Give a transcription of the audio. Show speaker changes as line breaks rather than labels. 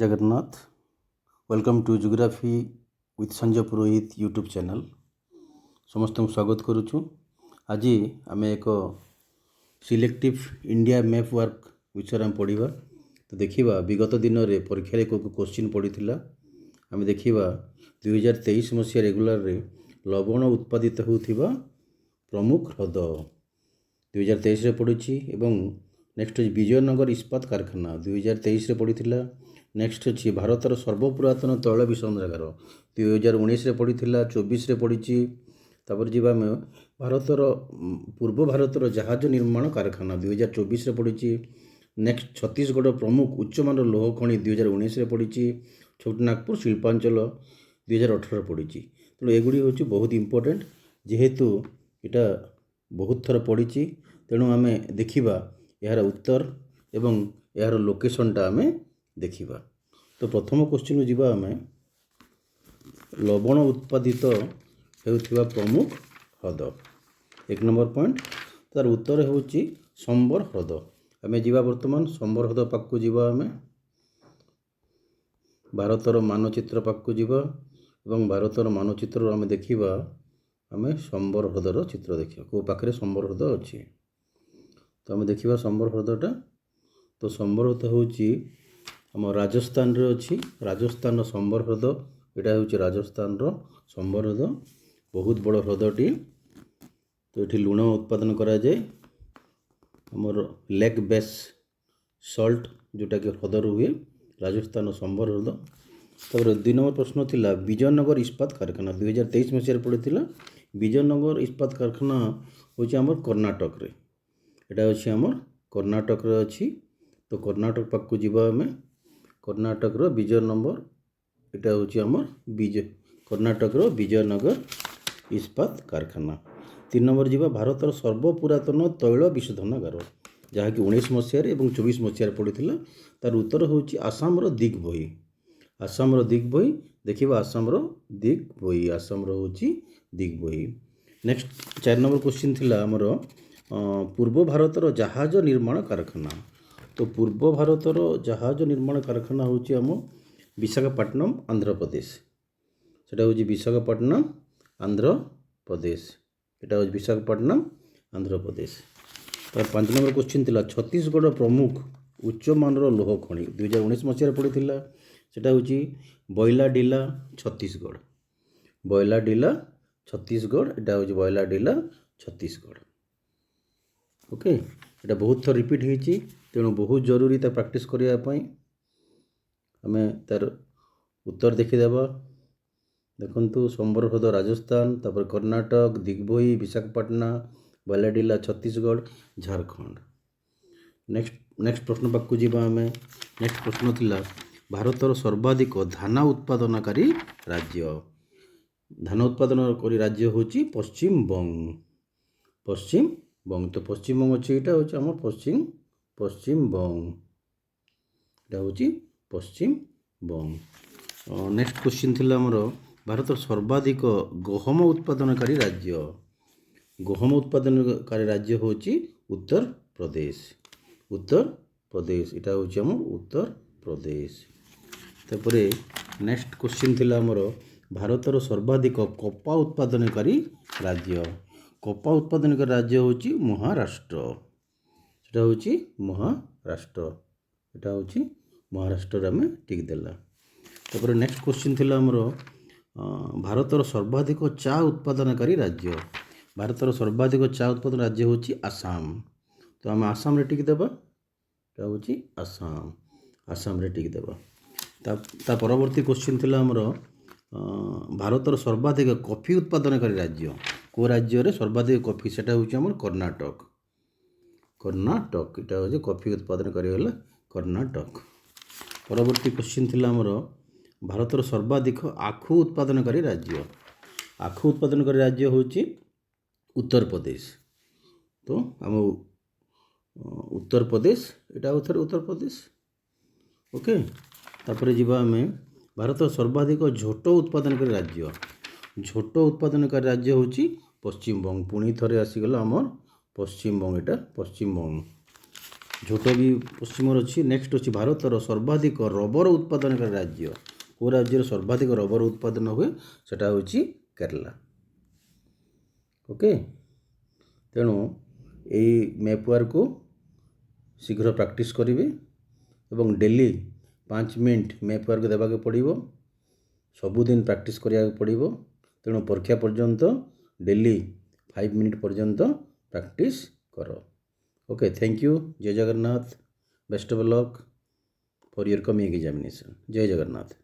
Jagannath welcome to geography with Sanjay Purohit YouTube channel समस्त स्वागत करुचु। आज आम एक सिलेक्टिव इंडिया मैप वर्क विषय आम पढ़ा। तो देखा विगत दिन में परीक्षा क्वेश्चन पड़ा आम देखा 2023 मसीहा रेगुलर लवण उत्पादित होता प्रमुख ह्रद 2023 पड़ी एवं नेक्स्ट हूँ विजयनगर इस्पात कारखाना 2023 पड़ी। नेक्स्ट अच्छी भारतर सर्वपुरातन तैल विसंधागार 2019 पड़ी 24 पड़ी। तापर जीवा में भारतर पूर्व भारतर जहाज निर्माण कारखाना 2024 पड़ी। नेक्स्ट छत्तीसगढ़ प्रमुख उच्चमान लौह खनि 2019 पड़ी। छोटनागपुर शिल्पांचल 2018 पड़ी। तेणु एगुड़ी हूँ बहुत इंपोर्टेंट जेहेतु इटा बहुत थर पड़ी। तेणु आम देखा यार उत्तर एवं यार लोकेशनटा आम देखा। तो प्रथम क्वेश्चन जीवा आम लवण उत्पादित होता प्रमुख ह्रद। एक नंबर पॉइंट तार उत्तर हूँ संबर ह्रद। आम जीवा बर्तमान संबर ह्रद पाखक जीवा आम भारतर मानचित्र पाखक जीवा एवं भारतर मानचित्र आम देखा आम संबर ह्रदर चित्र देखा को पाखे संबर ह्रद अच्छी। तो आम देखा संबर ह्रदटा। तो संबर ह्रद हूँ आम राजस्थान रे अच्छी। राजस्थान संबर ह्रद यहाँ हूँ राजस्थान संबर ह्रद बहुत बड़ ह्रदटी। तो ये लुण उत्पादन कराए आमर लेक बेस सल्ट जोटा कि ह्रदर हुए राजस्थान संबर ह्रद। तापर 2 नंबर प्रश्न थिला विजयनगर इस्पात कारखाना 2023 मसीह पड़ी। विजयनगर इस्पात कारखाना हूँ आमर कर्णाटक रे। एटा अच्छी आमर कर्णाटक रे अच्छी। तो कर्णाटक पाखक जीवा आम कर्णाटक विजयनगर यहाँ हूँ आमर कर्णाटक विजयनगर इस्पात कारखाना। 3 नंबर जीवा भारतर सर्वपुरातन तैल विशोधनागार जहाँकि 19 मसीह और 24 मसीह पड़ी। तार उत्तर हूँ आसाम दिग्बोई। आसाम दिग्बोई देखा आसाम दिग्बोई आसाम हूँ दिग्बोई। नेक्स्ट 4 नंबर क्वेश्चन थिला आमर पूर्व भारतर जहाज निर्माण कारखाना। तो पूर्व भारतर जहाज निर्माण कारखाना हूँ आम विशाखापट्टनम आंध्र प्रदेश। सेटा हूँ विशाखापट्टनम आंध्र प्रदेश। एटा हूँ विशाखापट्टनम आंध्र प्रदेश। तो 5 नंबर क्वेश्चन थिला छत्तीसगढ़ प्रमुख उच्चमान लौह खनि 2019 मसीह पड़ी। सेटा हूँ बयलाडीला छत्तीसगढ़। बयलाडीला छत्तीसगढ़ एटा हूँ बयलाडीला छत्तीसगढ़। ओके एटा बहुत थर रिपीट होती तेणु बहुत जरूरी ता प्रैक्टिस करने आम तार उत्तर देखीदेवा। देखु संबर ह्रद राजस्थान तापर कर्णाटक दिग्बोई विशाखापट्टना बयलाडीला छत्तीसगढ़ झारखंड। नेक्स्ट प्रश्न पाखक जीवा आम। नेक्स्ट प्रश्न थिला भारतर सर्वाधिक धान उत्पादनकारी राज्य। धान उत्पादनकारी राज्य हूँ पश्चिम बंग। पश्चिम बंग। तो पश्चिम बंग अच्छे यहाँ हूँ आम पश्चिम बंग यहाँ हूँ पश्चिम बंग। नेक्स्ट क्वेश्चन थिला आमर भारत सर्वाधिक गहम उत्पादनकारी राज्य। गहम उत्पादनकारी राज्य हूँ उत्तर प्रदेश। उत्तर प्रदेश यहाँ हूँ आम उत्तर प्रदेश। तापर नेक्स्ट क्वेश्चन थिला आमर भारतर सर्वाधिक कपा उत्पादनकारी राज्य। कपा उत्पादनकारी राज्य हूँ महाराष्ट्र। सेटा हूँ महाराष्ट्र। यहाँ हूँ महाराष्ट्र आम टिक देला। तापर नेक्स्ट क्वेश्चन थिला आमर भारतर सर्वाधिक चा उत्पादनकारी राज्य। भारतर सर्वाधिक चा उत्पादन राज्य हूँ आसाम। तो आम आसाम रे टिक देबा। यहाँ हूँ आसाम। आसाम रे टिक देबा। ता परवर्ती क्वेश्चन थिला आमर भारतर सर्वाधिक कॉफी उत्पादनकारी राज्य। को राज्य रे सर्वाधिक कॉफी सेटा हूँ आमर कर्णाटक। कर्णाटक यहाँ हूँ कॉफी उत्पादनकारी है कर्णाटक। परवर्ती क्वेश्चन थिला आमर भारतर सर्वाधिक आखु उत्पादनकारी राज्य। आखु उत्पादनकारी राज्य हूँ उत्तर प्रदेश। तो आम उत्तर प्रदेश यहाँ हूँ उत्तर प्रदेश। ओके तापर जीवा आम भारत सर्वाधिक झोट उत्पादनकारी राज्य। झोट उत्पादनकारी राज्य हूँ पश्चिम बंग। पुणी थे आसीगला आमर पश्चिम बंग। यहाँ पश्चिम बंग। ଝୋଟ ବି ପଶ୍ଚିମରେ ଅଛି। ନେକ୍ସଟ ଅଛି ଭାରତର ସର୍ବାଧିକ ରବର ଉତ୍ପାଦନକାରୀ ରାଜ୍ୟ। କେଉଁ ରାଜ୍ୟରେ ସର୍ବାଧିକ ରବର ଉତ୍ପାଦନ ହୁଏ? ସେଟା ହେଉଛି କେରଲା। ଓକେ, ତେଣୁ ଏଇ ମ୍ୟାପ୍ ୱାର୍କକୁ ଶୀଘ୍ର ପ୍ରାକ୍ଟିସ୍ କରିବେ ଏବଂ ଡେଲି 5 ମିନିଟ୍ ମ୍ୟାପ୍ ୱାର୍କ ଦେବାକୁ ପଡ଼ିବ। ସବୁଦିନ ପ୍ରାକ୍ଟିସ୍ କରିବାକୁ ପଡ଼ିବ। ତେଣୁ ପରୀକ୍ଷା ପର୍ଯ୍ୟନ୍ତ ଡେଲି 5 ମିନିଟ୍ ପର୍ଯ୍ୟନ୍ତ ପ୍ରାକ୍ଟିସ୍ କର। Okay, thank you. ଜୟ Jagannath. Best of luck for your coming examination. ଜୟ ଜଗନ୍ନାଥ।